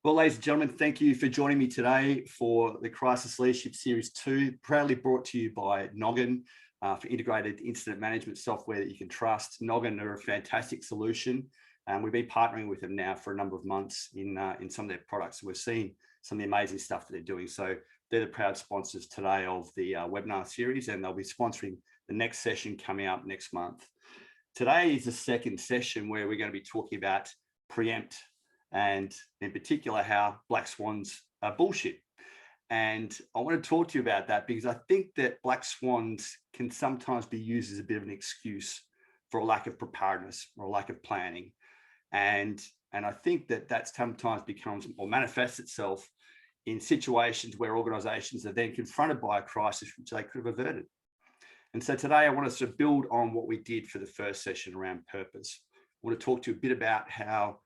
Well, ladies and gentlemen, thank you for joining me today for the Crisis Leadership Series 2, proudly brought to you by Noggin for integrated incident management software that you can trust. Noggin are a fantastic solution, and we've been partnering with them now for a number of months in some of their products. We're seeing some of the amazing stuff that they're doing. So they're the proud sponsors today of the webinar series, and they'll be sponsoring the next session coming up next month. Today is the second session where we're going to be talking about Preempt, and in particular, how black swans are bullshit. And I want to talk to you about that because I think that black swans can sometimes be used as a bit of an excuse for a lack of preparedness or a lack of planning. And I think that sometimes becomes or manifests itself in situations where organizations are then confronted by a crisis which they could have averted. And so today I want us to build on what we did for the first session around purpose. I want to talk to you a bit about how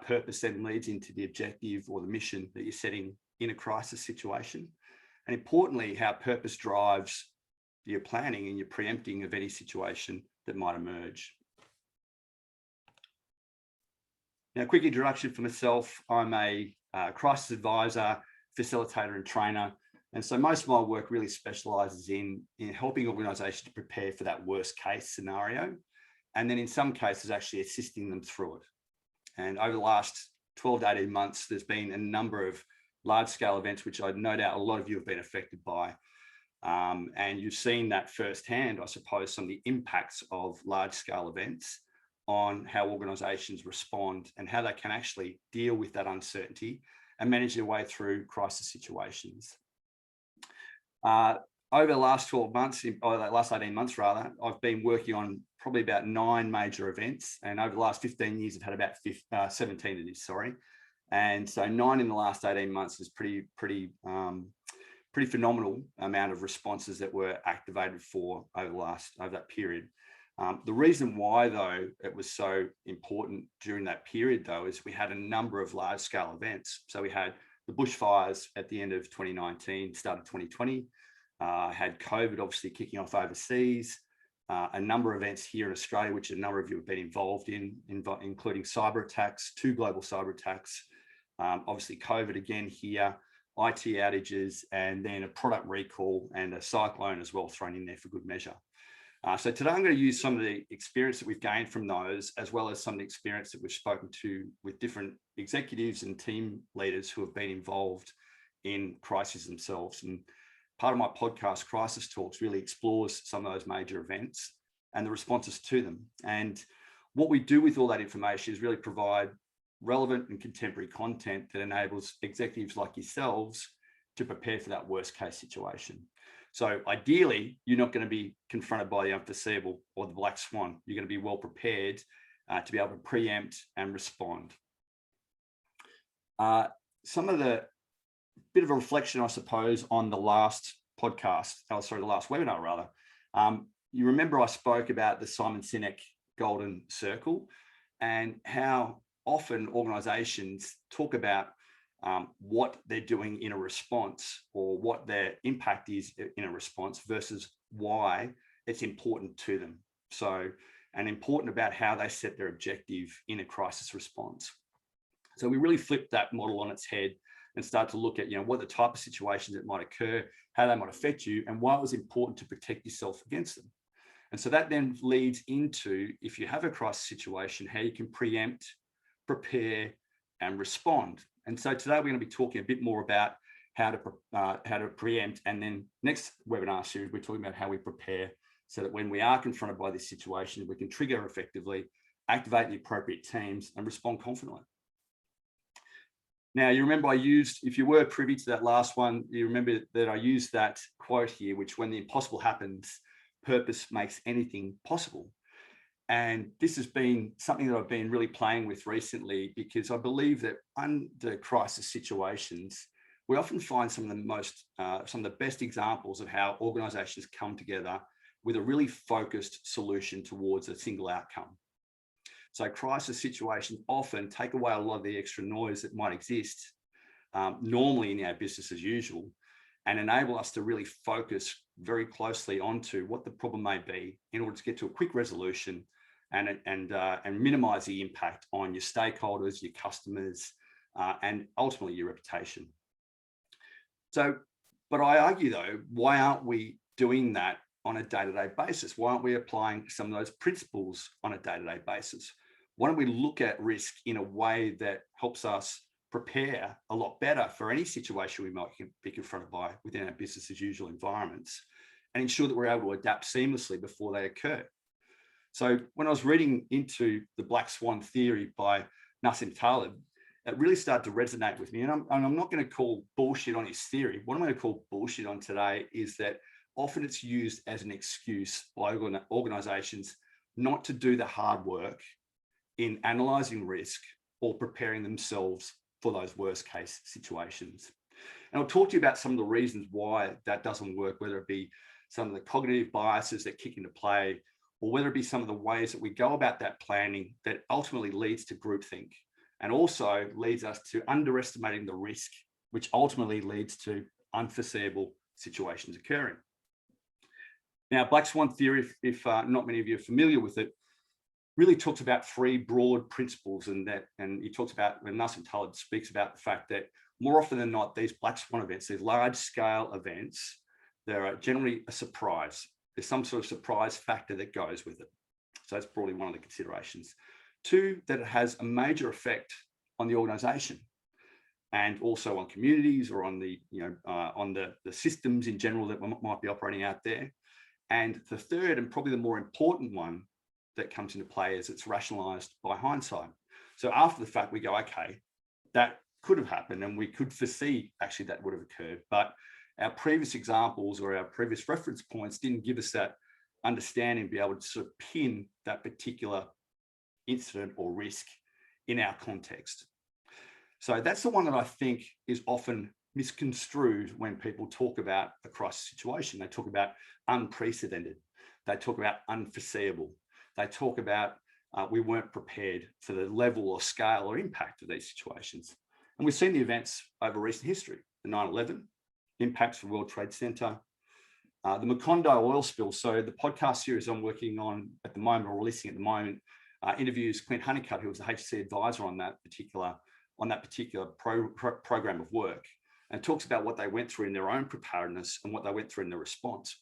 purpose then leads into the objective or the mission that you're setting in a crisis situation. And importantly, how purpose drives your planning and your preempting of any situation that might emerge. Now, a quick introduction for myself. I'm a crisis advisor, facilitator and trainer. And so most of my work really specializes in helping organizations to prepare for that worst case scenario. And then in some cases, actually assisting them through it. And over the last 12 to 18 months, there's been a number of large scale events, which I no doubt a lot of you have been affected by. And you've seen that firsthand, I suppose, some of the impacts of large scale events on how organizations respond and how they can actually deal with that uncertainty and manage their way through crisis situations. Over the last 12 months, or the last 18 months rather, I've been working on probably about 9 major events. And over the last 15 years, I've had about 17 of these, sorry. And so 9 in the last 18 months is pretty phenomenal amount of responses that were activated for over that period. The reason why, though, it was so important during that period, though, is we had a number of large scale events. So we had the bushfires at the end of 2019, start of 2020. Had COVID obviously kicking off overseas, a number of events here in Australia, which a number of you have been involved in, including cyber attacks, 2 global cyber attacks, obviously COVID again here, IT outages, and then a product recall and a cyclone as well thrown in there for good measure. So today I'm going to use some of the experience that we've gained from those, as well as some of the experience that we've spoken to with different executives and team leaders who have been involved in crises themselves. And part of my podcast, Crisis Talks, really explores some of those major events and the responses to them. And what we do with all that information is really provide relevant and contemporary content that enables executives like yourselves to prepare for that worst case situation. So ideally, you're not going to be confronted by the unforeseeable or the black swan. You're going to be well prepared to be able to preempt and respond. Some of the bit of a reflection, I suppose, on the last podcast, the last webinar rather. You remember I spoke about the Simon Sinek Golden Circle and how often organizations talk about what they're doing in a response or what their impact is in a response versus why it's important to them. So, and important about how they set their objective in a crisis response. So we really flipped that model on its head and start to look at, what the type of situations that might occur, how they might affect you, and why it was important to protect yourself against them. And so that then leads into, if you have a crisis situation, how you can preempt, prepare, and respond. And so today we're going to be talking a bit more about how to preempt, and then next webinar series we're talking about how we prepare so that when we are confronted by this situation, we can trigger effectively, activate the appropriate teams, and respond confidently. Now, you remember if you were privy to that last one, you remember that I used that quote here, which when the impossible happens, purpose makes anything possible. And this has been something that I've been really playing with recently, because I believe that under crisis situations, we often find some of the best examples of how organizations come together with a really focused solution towards a single outcome. So crisis situations often take away a lot of the extra noise that might exist normally in our business as usual, and enable us to really focus very closely onto what the problem may be in order to get to a quick resolution and minimize the impact on your stakeholders, your customers, and ultimately your reputation. So, but I argue though, why aren't we doing that on a day-to-day basis? Why aren't we applying some of those principles on a day-to-day basis? Why don't we look at risk in a way that helps us prepare a lot better for any situation we might be confronted by within our business as usual environments, and ensure that we're able to adapt seamlessly before they occur? So when I was reading into the Black Swan theory by Nassim Taleb, it really started to resonate with me. And I'm not going to call bullshit on his theory. What I'm going to call bullshit on today is that often it's used as an excuse by organizations not to do the hard work in analyzing risk or preparing themselves for those worst case situations. And I'll talk to you about some of the reasons why that doesn't work, whether it be some of the cognitive biases that kick into play, or whether it be some of the ways that we go about that planning that ultimately leads to groupthink, and also leads us to underestimating the risk, which ultimately leads to unforeseeable situations occurring. Now, Black Swan theory, if not many of you are familiar with it, really talks about three broad principles, and he talks about, when Nassim Taleb speaks about the fact that more often than not, these Black Swan events, these large scale events, they're generally a surprise. There's some sort of surprise factor that goes with it. So that's probably one of the considerations. Two, that it has a major effect on the organization and also on communities or on the, on the systems in general that might be operating out there. And the third, and probably the more important one that comes into play, is it's rationalized by hindsight. So after the fact, we go, okay, that could have happened and we could foresee actually that would have occurred, but our previous examples or our previous reference points didn't give us that understanding to be able to sort of pin that particular incident or risk in our context. So that's the one that I think is often misconstrued when people talk about a crisis situation. They talk about unprecedented. They talk about unforeseeable. They talk about we weren't prepared for the level or scale or impact of these situations. And we've seen the events over recent history, the 9/11, impacts for World Trade Center, the Macondo oil spill. So the podcast series I'm working on at the moment, or releasing at the moment, interviews Clint Honeycutt, who was the HC advisor on that particular program of work, and talks about what they went through in their own preparedness and what they went through in their response.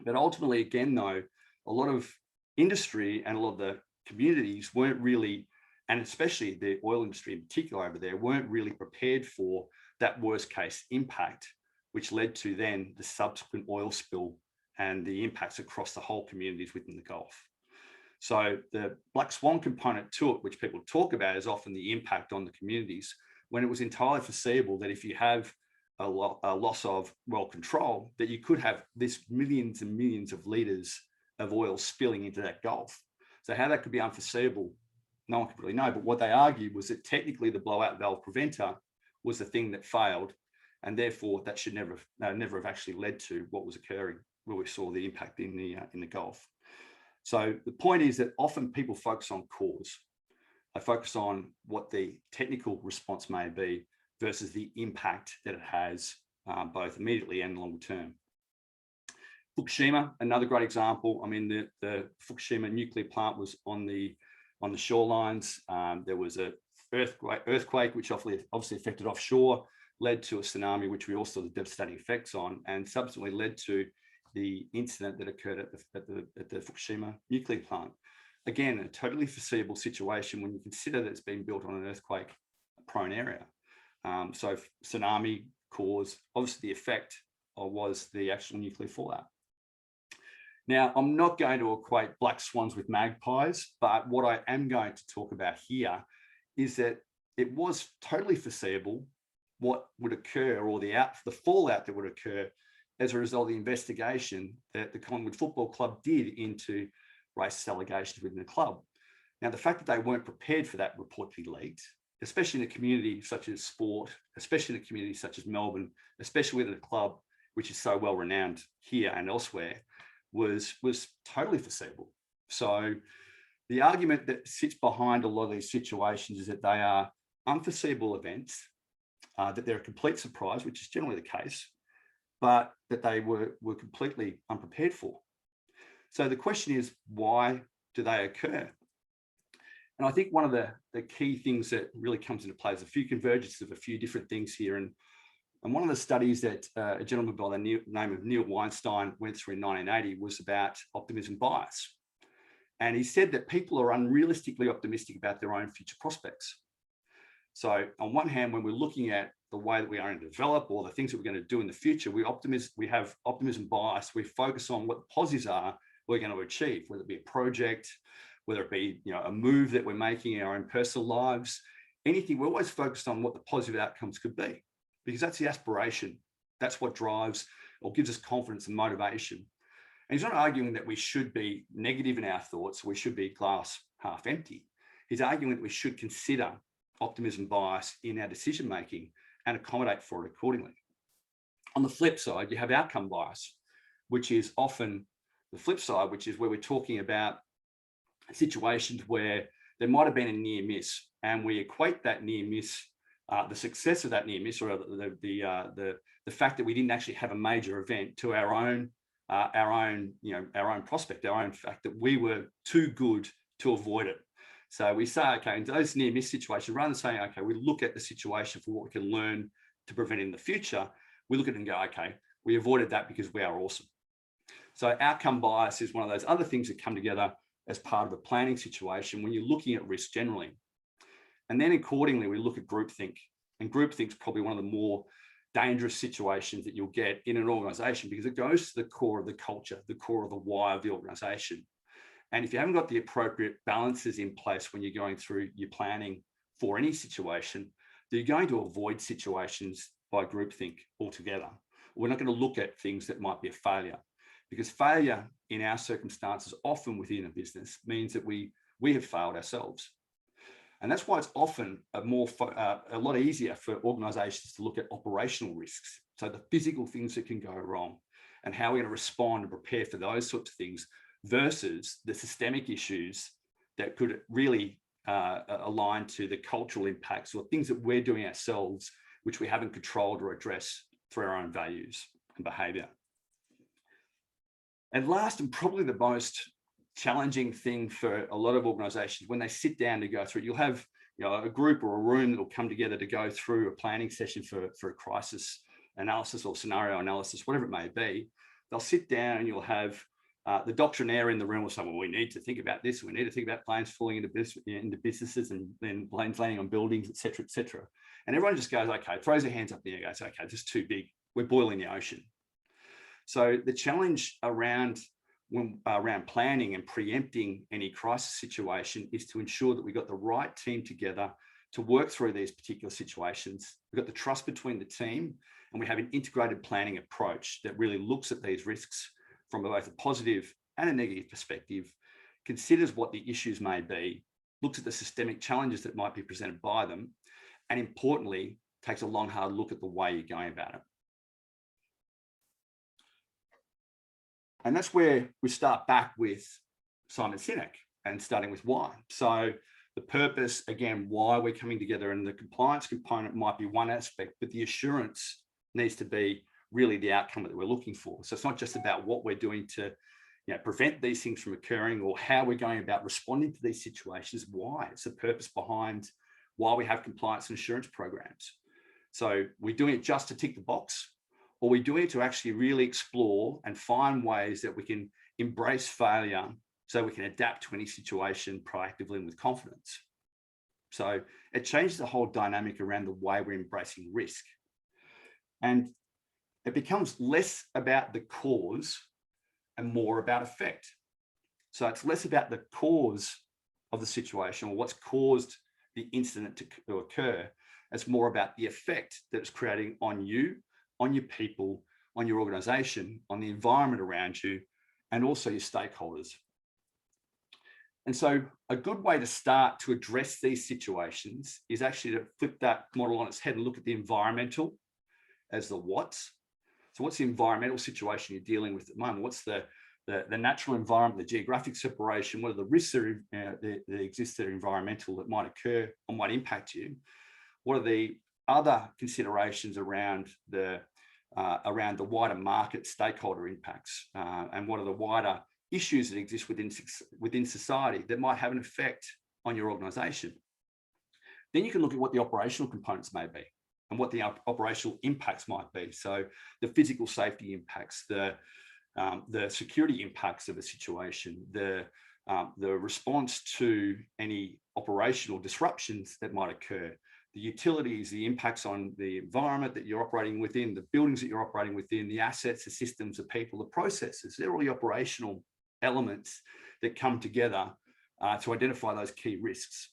But ultimately, again, though, a lot of industry and a lot of the communities weren't really, and especially the oil industry in particular over there, weren't really prepared for that worst case impact, which led to then the subsequent oil spill and the impacts across the whole communities within the Gulf. So the Black Swan component to it, which people talk about, is often the impact on the communities, when it was entirely foreseeable that if you have a loss of well control, that you could have this millions and millions of litres of oil spilling into that Gulf. So how that could be unforeseeable, no one could really know. But what they argued was that technically the blowout valve preventer was the thing that failed, and therefore that should never have actually led to what was occurring, where we saw the impact in the Gulf. So the point is that often people focus on cause. They focus on what the technical response may be versus the impact that it has both immediately and long term. Fukushima, another great example. I mean, the Fukushima nuclear plant was on the shorelines. There was an earthquake, which obviously affected offshore, led to a tsunami, which we also saw the devastating effects on, and subsequently led to the incident that occurred at the Fukushima nuclear plant. Again, a totally foreseeable situation when you consider that it's been built on an earthquake-prone area. So tsunami caused, obviously the effect was the actual nuclear fallout. Now, I'm not going to equate black swans with magpies, but what I am going to talk about here is that it was totally foreseeable what would occur, or the fallout that would occur as a result of the investigation that the Collingwood Football Club did into racist allegations within the club. Now, the fact that they weren't prepared for that report to be leaked, especially in a community such as sport, especially in a community such as Melbourne, especially with a club which is so well renowned here and elsewhere, was totally foreseeable. So the argument that sits behind a lot of these situations is that they are unforeseeable events, that they're a complete surprise, which is generally the case, but that they were completely unprepared for. So the question is, why do they occur? And I think one of the key things that really comes into play is a few convergences of a few different things here. And one of the studies that a gentleman by the name of Neil Weinstein went through in 1980 was about optimism bias. And he said that people are unrealistically optimistic about their own future prospects. So on one hand, when we're looking at the way that we are going to develop or the things that we're going to do in the future, we have optimism bias. We focus on what the positives are we're going to achieve, whether it be a project, whether it be a move that we're making in our own personal lives, anything. We're always focused on what the positive outcomes could be, because that's the aspiration. That's what drives or gives us confidence and motivation. And he's not arguing that we should be negative in our thoughts. We should be glass half empty. He's arguing that we should consider optimism bias in our decision making and accommodate for it accordingly. On the flip side, you have outcome bias, which is often the flip side, which is where we're talking about situations where there might have been a near miss, and we equate that near miss, the success of that near miss, or the fact that we didn't actually have a major event, to our own prospect, our own fact that we were too good to avoid it. So we say, okay, in those near miss situations, rather than saying, okay, we look at the situation for what we can learn to prevent in the future, we look at it and go, okay, we avoided that because we are awesome. So outcome bias is one of those other things that come together as part of a planning situation when you're looking at risk generally. And then accordingly, we look at groupthink. And groupthink is probably one of the more dangerous situations that you'll get in an organization, because it goes to the core of the culture, the core of the why of the organization. And if you haven't got the appropriate balances in place when you're going through your planning for any situation, you're going to avoid situations by groupthink altogether. We're not going to look at things that might be a failure, because failure in our circumstances, often within a business, means that we have failed ourselves. And that's why it's often a lot easier for organizations to look at operational risks. So the physical things that can go wrong and how we're going to respond and prepare for those sorts of things, versus the systemic issues that could really align to the cultural impacts or things that we're doing ourselves, which we haven't controlled or addressed through our own values and behavior. And last, and probably the most challenging thing for a lot of organizations, when they sit down to go through it, you'll have a group or a room that will come together to go through a planning session for a crisis analysis or scenario analysis, whatever it may be. They'll sit down and you'll have the doctrinaire in the room will say, well, we need to think about this. We need to think about planes falling into businesses and then planes landing on buildings, et cetera, et cetera. And everyone just goes, okay, throws their hands up in the air, goes, okay, this is too big. We're boiling the ocean. So the challenge around planning and preempting any crisis situation is to ensure that we've got the right team together to work through these particular situations. We've got the trust between the team, and we have an integrated planning approach that really looks at these risks from both a positive and a negative perspective, considers what the issues may be, looks at the systemic challenges that might be presented by them, and importantly, takes a long, hard look at the way you're going about it. And that's where we start back with Simon Sinek and starting with why. So the purpose, again, why we're coming together, and the compliance component might be one aspect, but the assurance needs to be really the outcome that we're looking for. So it's not just about what we're doing to prevent these things from occurring or how we're going about responding to these situations. Why? It's the purpose behind why we have compliance and assurance programs. So we're doing it just to tick the box, or we're doing it to actually really explore and find ways that we can embrace failure so we can adapt to any situation proactively and with confidence. So it changes the whole dynamic around the way we're embracing risk. And it becomes less about the cause and more about effect. So it's less about the cause of the situation or what's caused the incident to occur. It's more about the effect that it's creating on you, on your people, on your organization, on the environment around you, and also your stakeholders. And so a good way to start to address these situations is actually to flip that model on its head and look at the environmental as the what's. So what's the environmental situation you're dealing with at the moment? What's the natural environment, the geographic separation? What are the risks that exist that are environmental that might occur or might impact you? What are the other considerations around the wider market stakeholder impacts? And what are the wider issues that exist within society that might have an effect on your organization. Then you can look at what the operational components may be and what the operational impacts might be. So the physical safety impacts, the security impacts of a situation, the response to any operational disruptions that might occur, the utilities, the impacts on the environment that you're operating within, the buildings that you're operating within, the assets, the systems, the people, the processes. They're all the operational elements that come together to identify those key risks.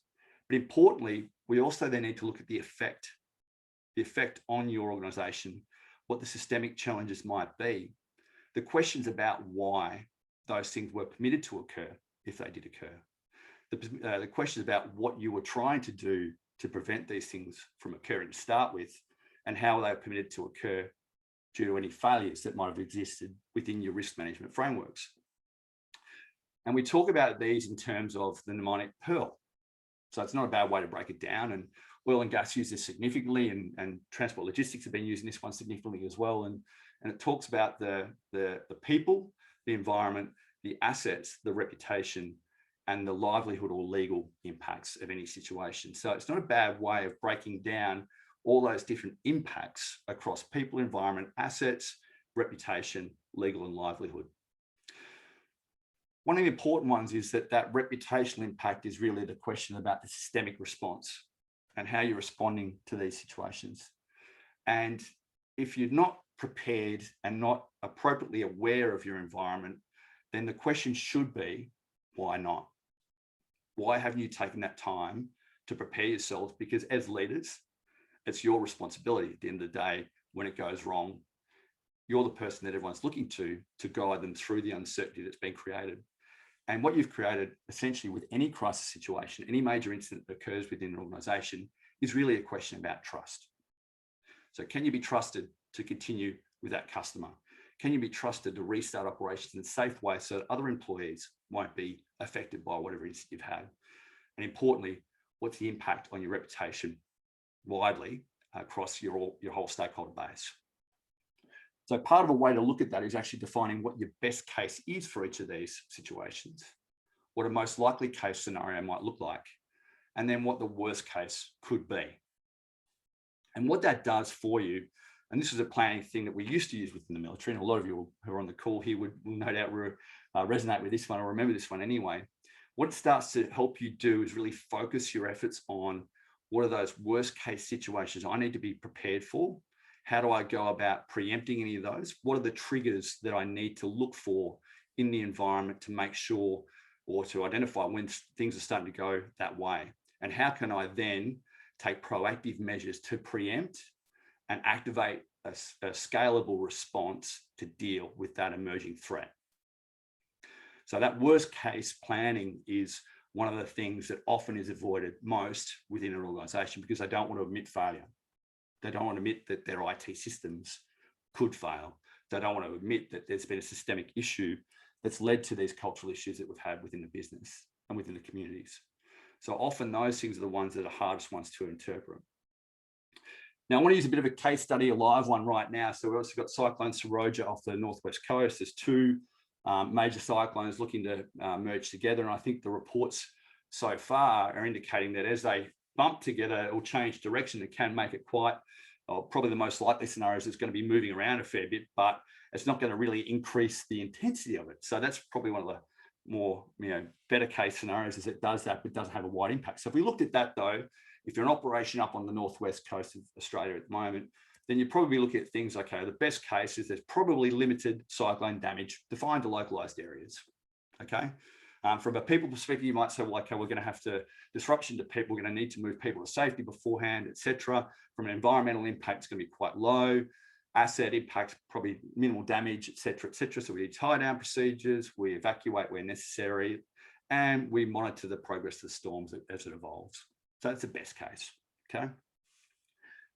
But importantly, we also then need to look at the effect on your organization, what the systemic challenges might be, the questions about why those things were permitted to occur, if they did occur, the questions about what you were trying to do to prevent these things from occurring to start with, and how they were permitted to occur due to any failures that might have existed within your risk management frameworks. And we talk about these in terms of the mnemonic PEARL. So it's not a bad way to break it down. And oil and gas use this significantly, and transport logistics have been using this one significantly as well. And it talks about the people, the environment, the assets, the reputation, and the livelihood or legal impacts of any situation. So it's not a bad way of breaking down all those different impacts across people, environment, assets, reputation, legal, and livelihood. One of the important ones is that reputational impact is really the question about the systemic response and how you're responding to these situations. And if you're not prepared and not appropriately aware of your environment, then the question should be, why not? Why haven't you taken that time to prepare yourselves? Because as leaders, it's your responsibility at the end of the day. When it goes wrong, you're the person that everyone's looking to guide them through the uncertainty that's been created. And what you've created essentially with any crisis situation, any major incident that occurs within an organization, is really a question about trust. So can you be trusted to continue with that customer? Can you be trusted to restart operations in a safe way so that other employees won't be affected by whatever it is you've had? And importantly, what's the impact on your reputation widely across your whole stakeholder base? So part of a way to look at that is actually defining what your best case is for each of these situations, what a most likely case scenario might look like, and then what the worst case could be. And what that does for you, and this is a planning thing that we used to use within the military, and a lot of you who are on the call here will no doubt resonate with this one or remember this one anyway. What it starts to help you do is really focus your efforts on what are those worst case situations I need to be prepared for. How do I go about preempting any of those? What are the triggers that I need to look for in the environment to make sure or to identify when things are starting to go that way? And how can I then take proactive measures to preempt and activate a scalable response to deal with that emerging threat? So that worst case planning is one of the things that often is avoided most within an organization because they don't want to admit failure. They don't want to admit that their IT systems could fail. They don't want to admit that there's been a systemic issue that's led to these cultural issues that we've had within the business and within the communities. So often those things are the ones that are hardest ones to interpret. Now I want to use a bit of a case study, a live one right now. So we've also got Cyclone Saroja off the northwest coast. There's two major cyclones looking to merge together. And I think the reports so far are indicating that as they bump together or change direction, it can make it quite, probably the most likely scenario is it's going to be moving around a fair bit, but it's not going to really increase the intensity of it. So that's probably one of the more, better case scenarios is it does that, but doesn't have a wide impact. So if we looked at that though, if you're an operation up on the northwest coast of Australia at the moment, then you're probably looking at things, okay, the best case is there's probably limited cyclone damage defined to localized areas, okay? From a people perspective, you might say, well, okay, we're going to have to disruption to people. We're going to need to move people to safety beforehand, etc. From an environmental impact, it's going to be quite low. Asset impact, probably minimal damage, etc., etc. So we do tie down procedures, we evacuate where necessary, and we monitor the progress of the storms as it evolves. So that's the best case, okay?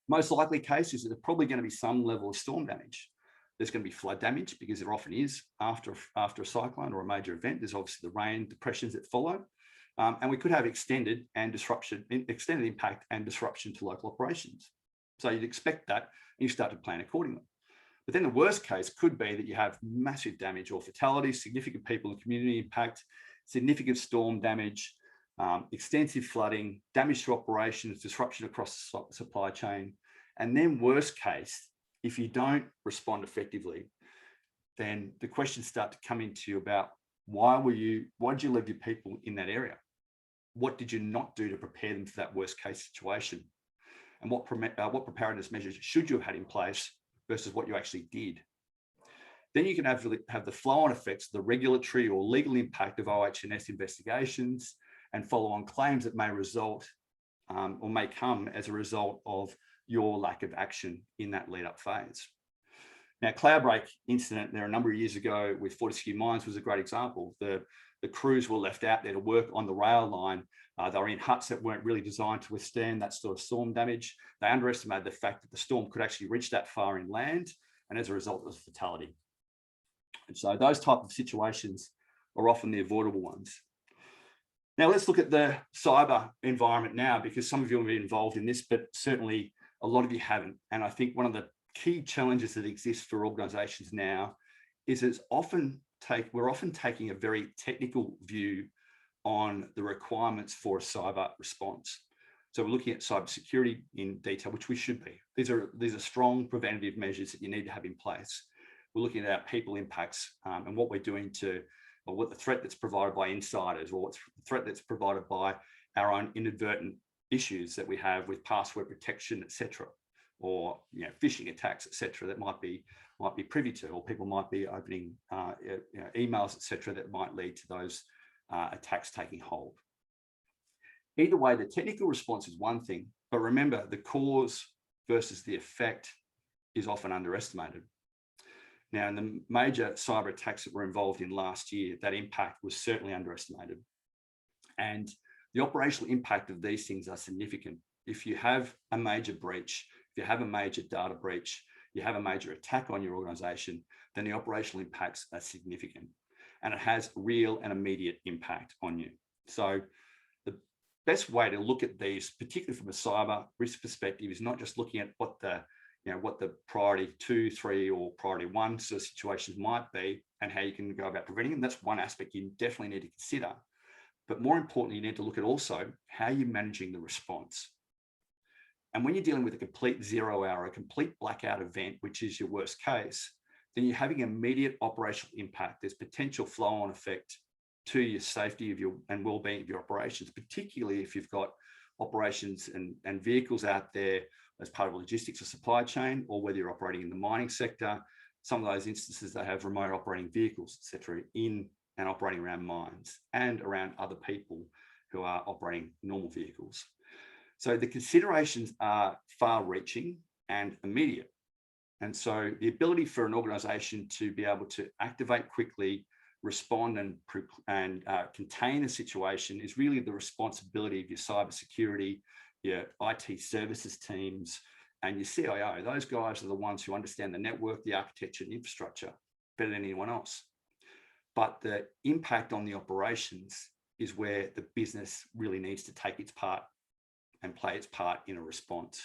Most likely case is that there's probably going to be some level of storm damage. There's going to be flood damage because there often is after a cyclone or a major event. There's obviously the rain depressions that follow. And we could have extended impact and disruption to local operations. So you'd expect that and you start to plan accordingly. But then the worst case could be that you have massive damage or fatalities, significant people and community impact, significant storm damage, extensive flooding, damage to operations, disruption across the supply chain. And then worst case, if you don't respond effectively, then the questions start to come into you about why did you leave your people in that area? What did you not do to prepare them for that worst case situation? And what preparedness measures should you have had in place versus what you actually did? Then you can have the flow-on effects, the regulatory or legal impact of OH&S investigations and follow-on claims that may result or may come as a result of your lack of action in that lead-up phase. Now, Cloudbreak Incident, there a number of years ago with Fortescue Mines was a great example. The crews were left out there to work on the rail line. They were in huts that weren't really designed to withstand that sort of storm damage. They underestimated the fact that the storm could actually reach that far inland, and as a result, it was a fatality. And so those type of situations are often the avoidable ones. Now let's look at the cyber environment now, because some of you have been involved in this, but certainly a lot of you haven't. And I think one of the key challenges that exist for organizations now is we're often taking a very technical view on the requirements for a cyber response. So we're looking at cybersecurity in detail, which we should be. These are strong preventative measures that you need to have in place. We're looking at our people impacts and what we're doing or what the threat that's provided by insiders, or what's the threat that's provided by our own inadvertent issues that we have with password protection, etc., or phishing attacks, etc., that might be privy to, or people might be opening emails, etc., that might lead to those attacks taking hold. Either way, the technical response is one thing, but remember, the cause versus the effect is often underestimated. Now, in the major cyber attacks that were involved in last year, that impact was certainly underestimated. And the operational impact of these things are significant. If you have a major breach, if you have a major data breach, you have a major attack on your organization, then the operational impacts are significant. And it has real and immediate impact on you. So the best way to look at these, particularly from a cyber risk perspective, is not just looking at what the priority 2, 3, or priority 1 sort of situations might be and how you can go about preventing them. That's one aspect you definitely need to consider. But more importantly, you need to look at also how you're managing the response. And when you're dealing with a complete 0 hour, a complete blackout event, which is your worst case, then you're having immediate operational impact. There's potential flow-on effect to your safety of and well-being of your operations, particularly if you've got operations and vehicles out there as part of logistics or supply chain, or whether you're operating in the mining sector. Some of those instances, they have remote operating vehicles, etc., in and operating around mines and around other people who are operating normal vehicles. So the considerations are far-reaching and immediate. And so the ability for an organization to be able to activate quickly, respond and contain a situation is really the responsibility of your cybersecurity, your IT services teams, and your CIO. Those guys are the ones who understand the network, the architecture, and infrastructure better than anyone else. But the impact on the operations is where the business really needs to take its part and play its part in a response.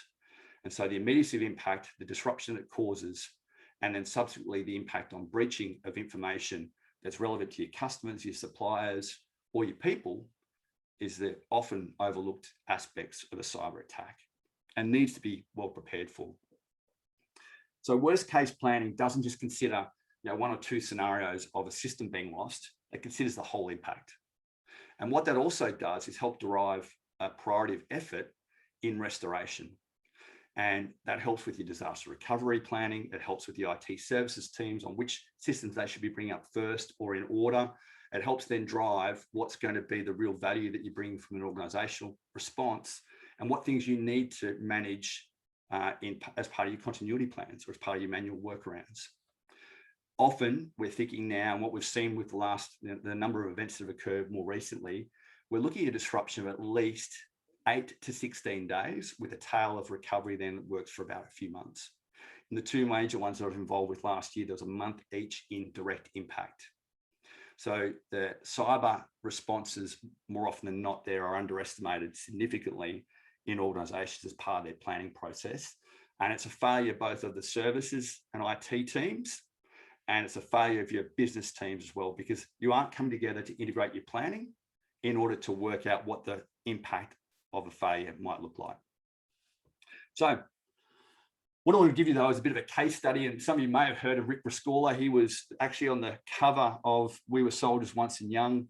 And so the immediacy of impact, the disruption it causes, and then subsequently the impact on breaching of information that's relevant to your customers, your suppliers, or your people, is the often overlooked aspects of a cyber attack and needs to be well prepared for. So worst case planning doesn't just consider 1 or 2 scenarios of a system being lost. It considers the whole impact. And what that also does is help derive a priority of effort in restoration. And that helps with your disaster recovery planning. It helps with the IT services teams on which systems they should be bringing up first or in order. It helps then drive what's going to be the real value that you bring from an organizational response and what things you need to manage as part of your continuity plans or as part of your manual workarounds. Often we're thinking now, and what we've seen with the number of events that have occurred more recently, we're looking at a disruption of at least 8 to 16 days with a tail of recovery then that works for about a few months. In the 2 major ones that I was involved with last year, there was a month each in direct impact. So the cyber responses, more often than not, are underestimated significantly in organizations as part of their planning process. And it's a failure both of the services and IT teams, and it's a failure of your business teams as well, because you aren't coming together to integrate your planning, in order to work out what the impact of a failure might look like. So what I want to give you, though, is a bit of a case study, and some of you may have heard of Riscaller. He was actually on the cover of We Were Soldiers Once and Young.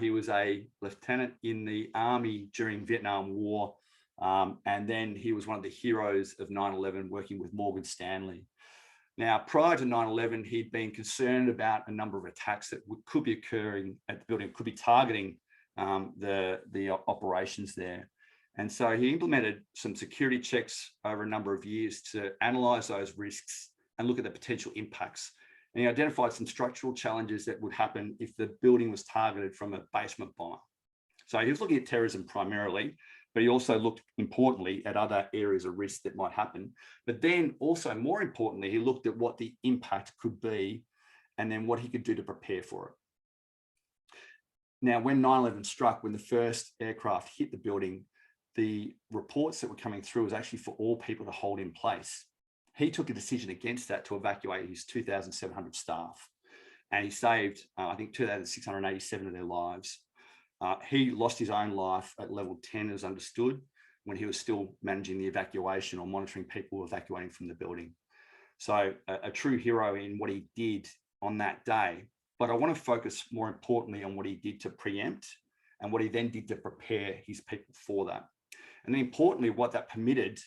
He was a lieutenant in the Army during Vietnam War, and then he was one of the heroes of 9/11, working with Morgan Stanley. Now, prior to 9/11, he'd been concerned about a number of attacks that could be occurring at the building, could be targeting the operations there. And so he implemented some security checks over a number of years to analyze those risks and look at the potential impacts. And he identified some structural challenges that would happen if the building was targeted from a basement bomber. So he was looking at terrorism primarily, but he also looked importantly at other areas of risk that might happen. But then also more importantly, he looked at what the impact could be and then what he could do to prepare for it. Now, when 9/11 struck, when the first aircraft hit the building, the reports that were coming through was actually for all people to hold in place. He took a decision against that to evacuate his 2,700 staff, and he saved, I think, 2,687 of their lives. He lost his own life at level 10, as understood, when he was still managing the evacuation or monitoring people evacuating from the building. So a true hero in what he did on that day. But I want to focus more importantly on what he did to preempt and what he then did to prepare his people for that. And then importantly, what that permitted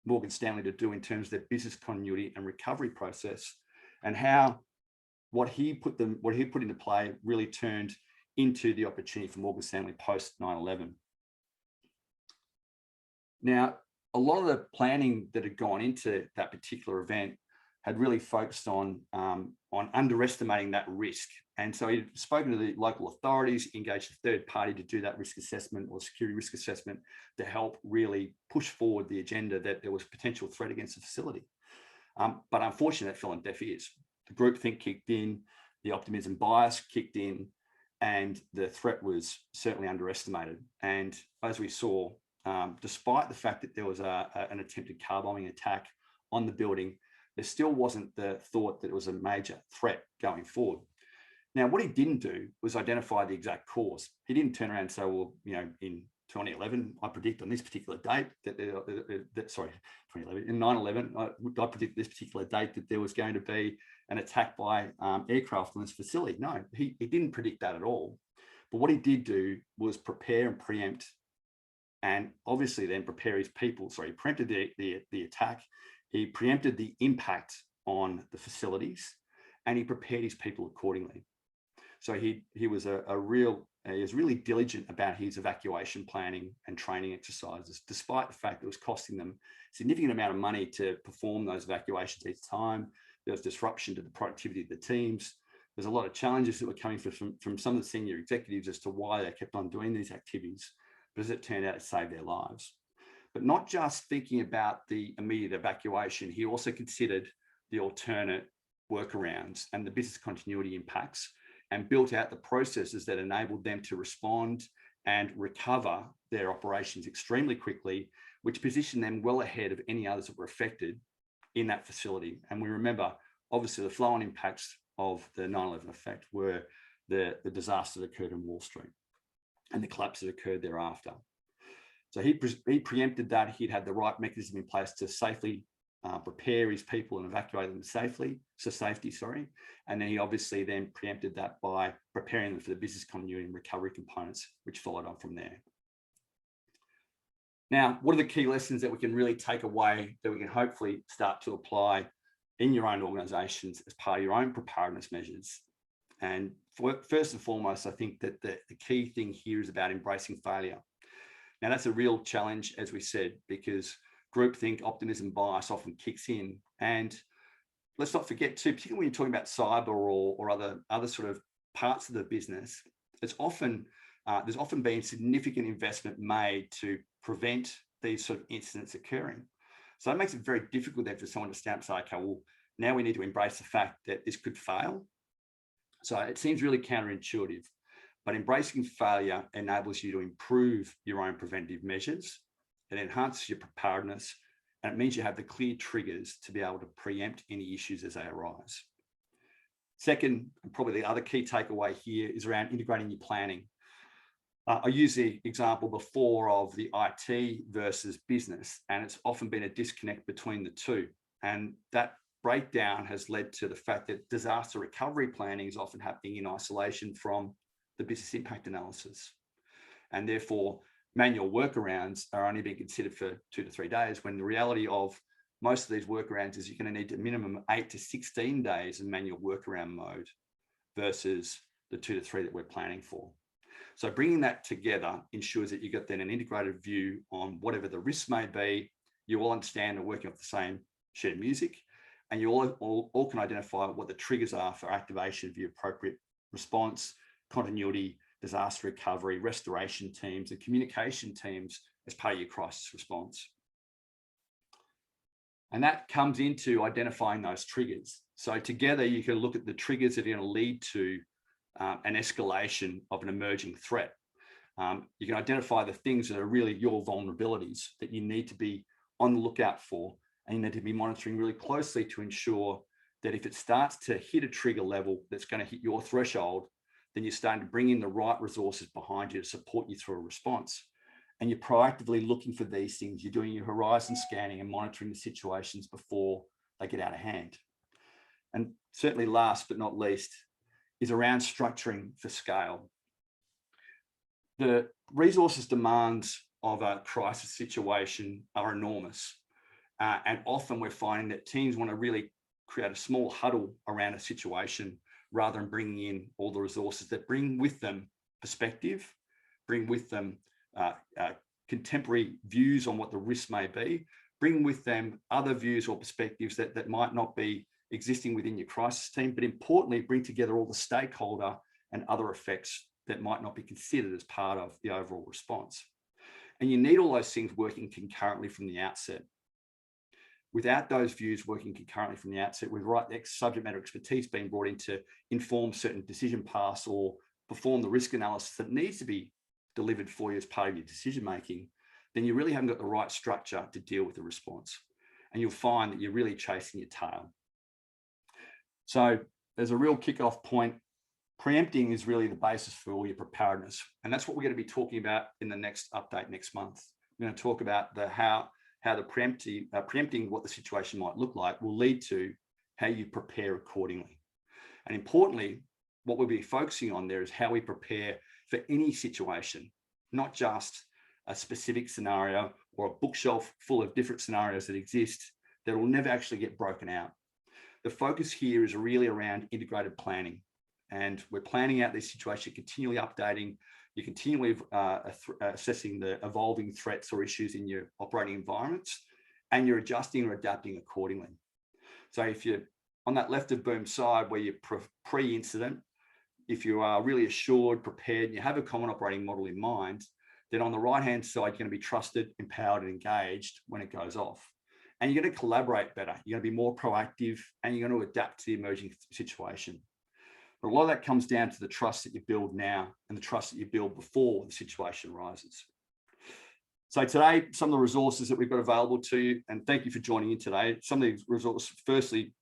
Morgan Stanley to do in terms of their business continuity and recovery process, and how what he put into play really turned into the opportunity for Morgan Stanley post 9/11. Now, a lot of the planning that had gone into that particular event had really focused on underestimating that risk. And so he'd spoken to the local authorities, engaged a third party to do that risk assessment or security risk assessment to help really push forward the agenda that there was potential threat against the facility. But unfortunately, that fell on deaf ears. The groupthink kicked in, the optimism bias kicked in, and the threat was certainly underestimated. And as we saw, despite the fact that there was an attempted car bombing attack on the building, there still wasn't the thought that it was a major threat going forward. Now, what he didn't do was identify the exact cause. He didn't turn around and say, well, in 2011, I predict on this particular date that, sorry, 2011, in 9/11, I predict this particular date that there was going to be an attack by aircraft on this facility. No, he didn't predict that at all. But what he did do was prepare and preempt, and obviously then prepare his people. Sorry, he preempted the attack. He preempted the impact on the facilities, and he prepared his people accordingly. So he was really diligent about his evacuation planning and training exercises, despite the fact that it was costing them a significant amount of money to perform those evacuations each time. There was disruption to the productivity of the teams. There's a lot of challenges that were coming from some of the senior executives as to why they kept on doing these activities. But as it turned out, it saved their lives. But not just thinking about the immediate evacuation, he also considered the alternate workarounds and the business continuity impacts, and built out the processes that enabled them to respond and recover their operations extremely quickly, which positioned them well ahead of any others that were affected in that facility. And we remember, obviously, the flow-on impacts of the 9/11 effect were the disaster that occurred in Wall Street and the collapse that occurred thereafter. So he preempted that. He'd had the right mechanism in place to safely prepare his people and evacuate them safety. And then he obviously then preempted that by preparing them for the business continuity and recovery components, which followed on from there. Now, what are the key lessons that we can really take away that we can hopefully start to apply in your own organizations as part of your own preparedness measures? And first and foremost, I think that the key thing here is about embracing failure. Now, that's a real challenge, as we said, because groupthink, optimism bias often kicks in. And let's not forget too, particularly when you're talking about cyber or other sort of parts of the business, there's often been significant investment made to prevent these sort of incidents occurring. So that makes it very difficult then for someone to stand up and say, okay, well, now we need to embrace the fact that this could fail. So it seems really counterintuitive, but embracing failure enables you to improve your own preventative measures. It enhances your preparedness, and it means you have the clear triggers to be able to preempt any issues as they arise. Second, and probably the other key takeaway here, is around integrating your planning. I used the example before of the IT versus business, and it's often been a disconnect between the two. And that breakdown has led to the fact that disaster recovery planning is often happening in isolation from the business impact analysis. And therefore, manual workarounds are only being considered for 2 to 3 days, when the reality of most of these workarounds is you're going to need a minimum of 8 to 16 days in manual workaround mode versus the 2 to 3 that we're planning for. So bringing that together ensures that you get then an integrated view on whatever the risks may be. You all understand and working off the same shared music, and you all can identify what the triggers are for activation of the appropriate response, continuity, disaster recovery, restoration teams, and communication teams as part of your crisis response. And that comes into identifying those triggers. So together you can look at the triggers that are going to lead to an escalation of an emerging threat. You can identify the things that are really your vulnerabilities that you need to be on the lookout for, and you need to be monitoring really closely to ensure that if it starts to hit a trigger level that's going to hit your threshold, then you're starting to bring in the right resources behind you to support you through a response. And you're proactively looking for these things. You're doing your horizon scanning and monitoring the situations before they get out of hand. And certainly last but not least is around structuring for scale. The resources demands of a crisis situation are enormous. And often we're finding that teams want to really create a small huddle around a situation rather than bringing in all the resources that bring with them perspective, bring with them contemporary views on what the risks may be, bring with them other views or perspectives that might not be existing within your crisis team, but importantly, bring together all the stakeholder and other effects that might not be considered as part of the overall response. And you need all those things working concurrently from the outset. Without those views working concurrently from the outset, with right subject matter expertise being brought in to inform certain decision paths or perform the risk analysis that needs to be delivered for you as part of your decision making, then you really haven't got the right structure to deal with the response. And you'll find that you're really chasing your tail. So there's a real kickoff point. Preempting is really the basis for all your preparedness. And that's what we're going to be talking about in the next update next month. We're going to talk about how the preempting what the situation might look like will lead to how you prepare accordingly. And importantly, what we'll be focusing on there is how we prepare for any situation, not just a specific scenario or a bookshelf full of different scenarios that exist that will never actually get broken out. The focus here is really around integrated planning. And we're planning out this situation, continually updating. You're continually assessing the evolving threats or issues in your operating environments, and you're adjusting or adapting accordingly. So if you're on that left of boom side where you're pre-incident, if you are really assured, prepared, and you have a common operating model in mind, then on the right-hand side, you're going to be trusted, empowered, and engaged when it goes off. And you're going to collaborate better. You're going to be more proactive, and you're going to adapt to the emerging situation. But a lot of that comes down to the trust that you build now and the trust that you build before the situation arises. So today, some of the resources that we've got available to you, and thank you for joining in today. Some of these resources, firstly,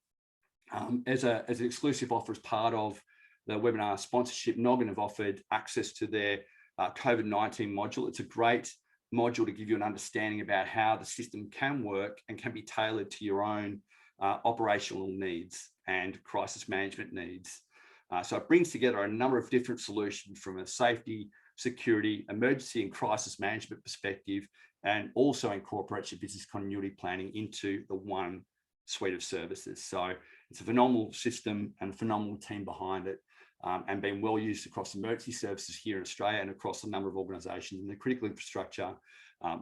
as an exclusive offer as part of the webinar sponsorship, Noggin have offered access to their COVID-19 module. It's a great module to give you an understanding about how the system can work and can be tailored to your own operational needs and crisis management needs. So it brings together a number of different solutions from a safety, security, emergency and crisis management perspective, and also incorporates your business continuity planning into the one suite of services. So it's a phenomenal system and a phenomenal team behind it, and being well used across emergency services here in Australia and across a number of organisations in the critical infrastructure,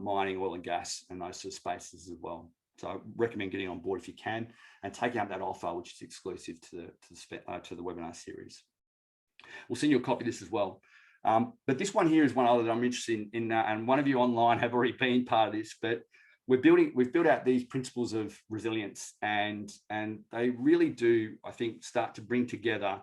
mining, oil and gas, and those sort of spaces as well. So I recommend getting on board if you can and taking up that offer, which is exclusive to the webinar series. We'll send you a copy of this as well. But this one here is one other that I'm interested in, and one of you online have already been part of this, but we've built out these principles of resilience, and they really do, I think, start to bring together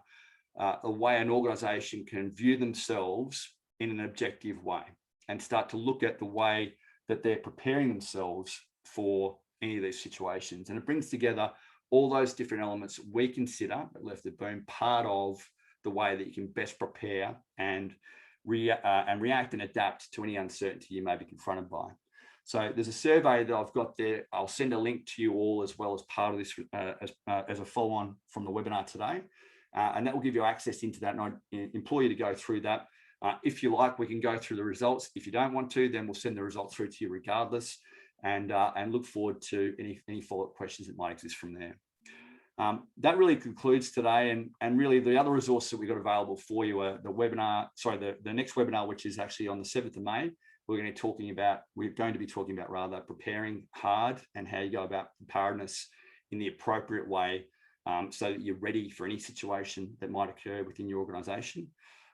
a way an organisation can view themselves in an objective way and start to look at the way that they're preparing themselves for any of these situations. And it brings together all those different elements we consider at Left of Boom part of the way that you can best prepare and react and adapt to any uncertainty you may be confronted by. So there's a survey that I've got there. I'll send a link to you all as well as part of this as a follow-on from the webinar today. And that will give you access into that. And I implore you to go through that. If you like, we can go through the results. If you don't want to, then we'll send the results through to you regardless, and look forward to any follow-up questions that might exist from there. That really concludes today, and really the other resources that we've got available for you are the next webinar, which is actually on the 7th of May. We're going to be talking about preparing hard and how you go about preparedness in the appropriate way, so that you're ready for any situation that might occur within your organization.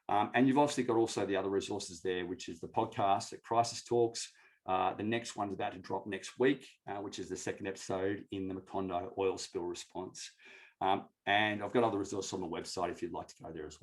And you've obviously got also the other resources there, which is the podcast at Crisis Talks. The next one's about to drop next week, which is the second episode in the Macondo oil spill response. And I've got other resources on the website if you'd like to go there as well.